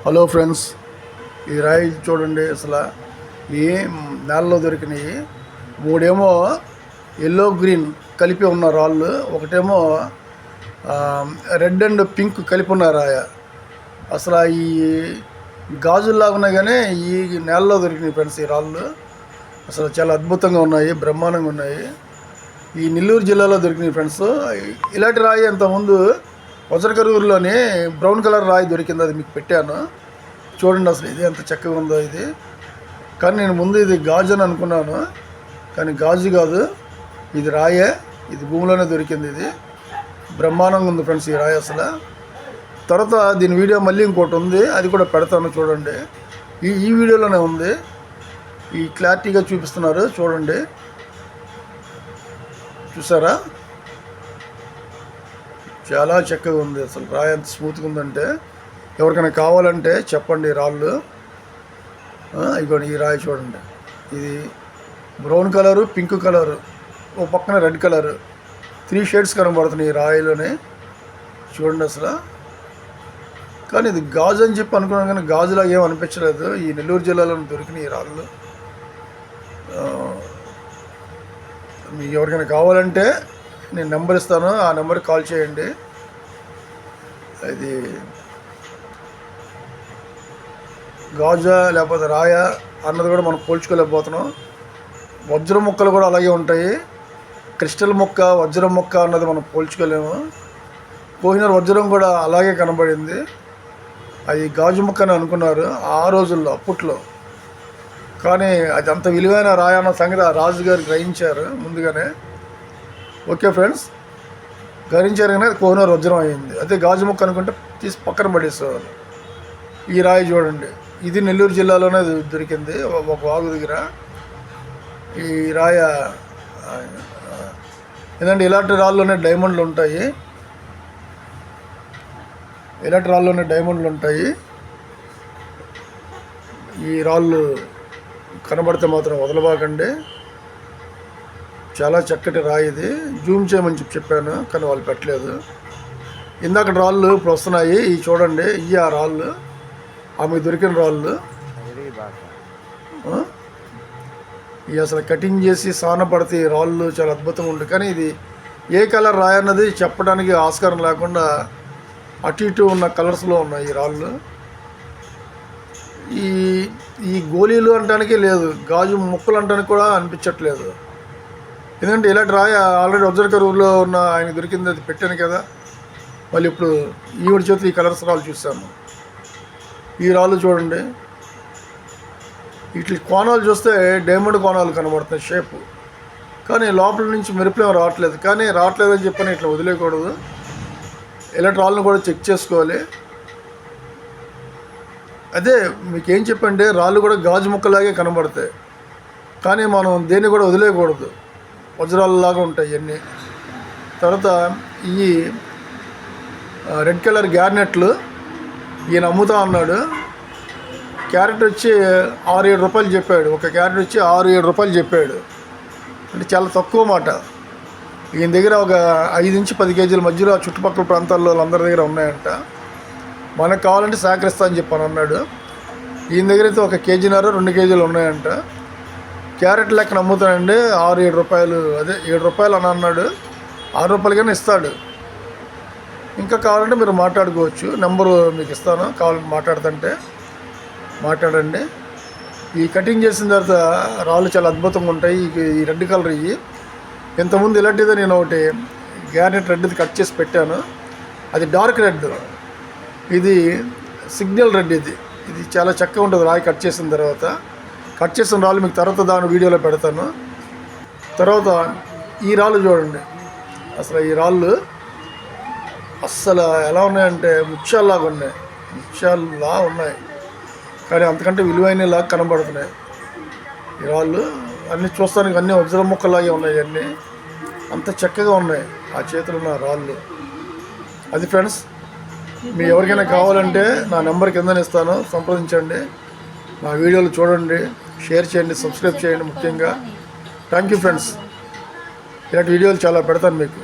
Hello friends, ఈ రాయి చూడండి. అసలు ఈ నేలలో దొరికినాయి. మూడేమో ఎల్లో గ్రీన్ కలిపి ఉన్న రాళ్ళు, ఒకటేమో రెడ్ అండ్ పింక్ కలిపి ఉన్న రాయ. అసలు ఈ గాజుల్లాగా ఉన్నాయి, కానీ ఈ నేలలో దొరికినాయి ఫ్రెండ్స్. ఈ రాళ్ళు అసలు చాలా అద్భుతంగా ఉన్నాయి, బ్రహ్మాండంగా ఉన్నాయి. ఈ నెల్లూరు జిల్లాలో దొరికినాయి ఫ్రెండ్స్. ఇలాంటి రాయి అంతకుముందు వజ్రకరూరులోని బ్రౌన్ కలర్ రాయి దొరికింది, అది మీకు పెట్టాను చూడండి. అసలు ఇది ఎంత చక్కగా ఉందో ఇది. కానీ నేను ముందు ఇది గాజు అని అనుకున్నాను, కానీ గాజు కాదు, ఇది రాయే. ఇది భూమిలోనే దొరికింది. ఇది బ్రహ్మాండంగా ఉంది ఫ్రెండ్స్ ఈ రాయి అసలు. తర్వాత దీని వీడియో మళ్ళీ ఇంకోటి ఉంది, అది కూడా పెడతాను చూడండి. ఈ వీడియోలోనే ఉంది, ఈ క్లారిటీగా చూపిస్తున్నారు చూడండి. చూసారా, చాలా చక్కగా ఉంది. అసలు రాయి ఎంత స్మూత్గా ఉందంటే, ఎవరికైనా కావాలంటే చెప్పండి. రాళ్ళు ఇదిగోండి, ఈ రాయి చూడండి. ఇది బ్రౌన్ కలరు, పింక్ కలరు, ఓ పక్కన రెడ్ కలరు, 3 షేడ్స్ కనబడుతున్నాయి ఈ రాయిలోనే చూడండి అసలు. కానీ ఇది గాజు అని చెప్పి అనుకున్నాను, కానీ గాజులా ఏం అనిపించలేదు. ఈ నెల్లూరు జిల్లాలో దొరికినాయి ఈ రాళ్ళు. మీకు ఎవరికైనా కావాలంటే నేను నెంబర్ ఇస్తాను, ఆ నెంబర్కి కాల్ చేయండి. ఇది గాజా లేకపోతే రాయా అన్నది కూడా మనం పోల్చుకోలేకపోతున్నాం. వజ్రం ముక్కలు కూడా అలాగే ఉంటాయి. క్రిస్టల్ ముక్క, వజ్రం ముక్క అన్నది మనం పోల్చుకోలేము. కోహినూర్ వజ్రం కూడా అలాగే కనబడింది. అది గాజు ముక్క అని అనుకున్నారు ఆ రోజుల్లో, అప్పట్లో. కానీ అది అంత విలువైన రాయి అన్న సంగతి ఆ రాజుగారు గ్రహించారు ముందుగానే. ఓకే ఫ్రెండ్స్, గ్రహించారు కానీ కోహినూర్ వజ్రం అయింది. అదే గాజు ముక్క అనుకుంటే తీసి పక్కన పడేసేవారు. ఈ రాయి చూడండి, ఇది నెల్లూరు జిల్లాలోనే దొరికింది, ఒక వాగు దగ్గర. ఈ రాయ ఏంటంటే ఇలాంటి రాళ్ళలోనే డైమండ్లు ఉంటాయి. ఇలాంటి రాళ్ళలోనే డైమండ్లు ఉంటాయి. ఈ రాళ్ళు కనబడితే మాత్రం వదలబాకండి. చాలా చక్కటి రాయి ఇది. జూమ్ చేయమని చెప్పాను, కానీ వాళ్ళు పెట్టలేదు. ఇందాక రాళ్ళు ఇప్పుడు వస్తున్నాయి, ఇవి చూడండి. ఇవి ఆ రాళ్ళు, ఆమెకు దొరికిన రాళ్ళు. ఇవి అసలు కటింగ్ చేసి సాన పడితే రాళ్ళు చాలా అద్భుతంగా ఉంటుంది. కానీ ఇది ఏ కలర్ రాయి అన్నది చెప్పడానికి ఆస్కారం లేకుండా అటు ఇటు ఉన్న కలర్స్లో ఉన్నాయి ఈ రాళ్ళు. ఈ గోళీలు అనడానికి లేదు, గాజు ముక్కలు అనడానికి కూడా అనిపించట్లేదు. ఎందుకంటే ఇలాంటి రాయి ఆల్రెడీ వజ్రకరూరులో ఉన్న ఆయన దొరికింది, అది పెట్టాను కదా. మళ్ళీ ఇప్పుడు ఈవిడ చేతి ఈ కలర్స్ రాళ్ళు చూసాము. ఈ రాళ్ళు చూడండి, వీటి కోణాలు చూస్తే డైమండ్ కోణాలు కనబడుతున్నాయి షేపు. కానీ లోపల నుంచి మెరుపులేమో రావట్లేదు. కానీ రావట్లేదని చెప్పని ఇట్లా వదిలేయకూడదు. ఇలాంటి రాళ్ళను కూడా చెక్ చేసుకోవాలి. అదే మీకేం చెప్పండి, రాళ్ళు కూడా గాజు ముక్కలాగే కనబడతాయి. కానీ మనం దేన్ని కూడా వదిలేయకూడదు, వజ్రాలలాగా ఉంటాయి ఇవన్నీ. తర్వాత ఈ రెడ్ కలర్ గ్యార్నెట్లు ఈయన అమ్ముతా అన్నాడు. క్యారెట్ వచ్చి 6-7 రూపాయలు చెప్పాడు. ఒక క్యారెట్ వచ్చి 6-7 రూపాయలు చెప్పాడు. అంటే చాలా తక్కువ మాట. ఈయన దగ్గర ఒక 5 నుంచి 10 కేజీల మధ్యలో చుట్టుపక్కల ప్రాంతాల్లో వాళ్ళందరి దగ్గర ఉన్నాయంట. మనకు కావాలంటే సేకరిస్తా అని చెప్పని అన్నాడు. ఈయన దగ్గర అయితే 1 కేజీన్నర 2 కేజీలు ఉన్నాయంట. క్యారెట్ లెక్కన అమ్ముతానండి 6-7 రూపాయలు, అదే 7 రూపాయలు అని అన్నాడు. 6 రూపాయలకైనా ఇస్తాడు. ఇంకా కావాలంటే మీరు మాట్లాడుకోవచ్చు, నెంబరు మీకు ఇస్తాను, కావాలంటే మాట్లాడండి. ఈ కటింగ్ చేసిన తర్వాత రాళ్ళు చాలా అద్భుతంగా ఉంటాయి. ఈ రెడ్ కలర్ ఇవి ఇంతకుముందు ఇలాంటిదే నేను ఒకటి గ్యారెట్ రెడ్ది కట్ చేసి పెట్టాను. అది డార్క్ రెడ్, ఇది సిగ్నల్ రెడ్. ఇది చాలా చక్కగా ఉంటుంది రాయి కట్ చేసిన తర్వాత. కట్ చేసిన రాళ్ళు మీకు తర్వాత దాని వీడియోలో పెడతాను. తర్వాత ఈ రాళ్ళు చూడండి, అసలు ఈ రాళ్ళు అస్సలు ఎలా ఉన్నాయంటే ముత్యాల్లాగా ఉన్నాయి, ముత్యాల్లా ఉన్నాయి. కానీ అంతకంటే విలువైనలాగా కనబడుతున్నాయి ఈ రాళ్ళు. అన్నీ చూస్తానికి అన్నీ వజ్రం ముక్కలాగే ఉన్నాయి. అన్నీ అంత చక్కగా ఉన్నాయి ఆ చేతులు ఉన్న రాళ్ళు. అది ఫ్రెండ్స్, మీ ఎవరికైనా కావాలంటే నా నెంబర్ కిందనే ఇస్తాను, సంప్రదించండి. నా వీడియోలు చూడండి, షేర్ చేయండి, సబ్స్క్రైబ్ చేయండి ముఖ్యంగా. Thank you friends. ఇలాంటి వీడియోలు చాలా పెడతాను మీకు.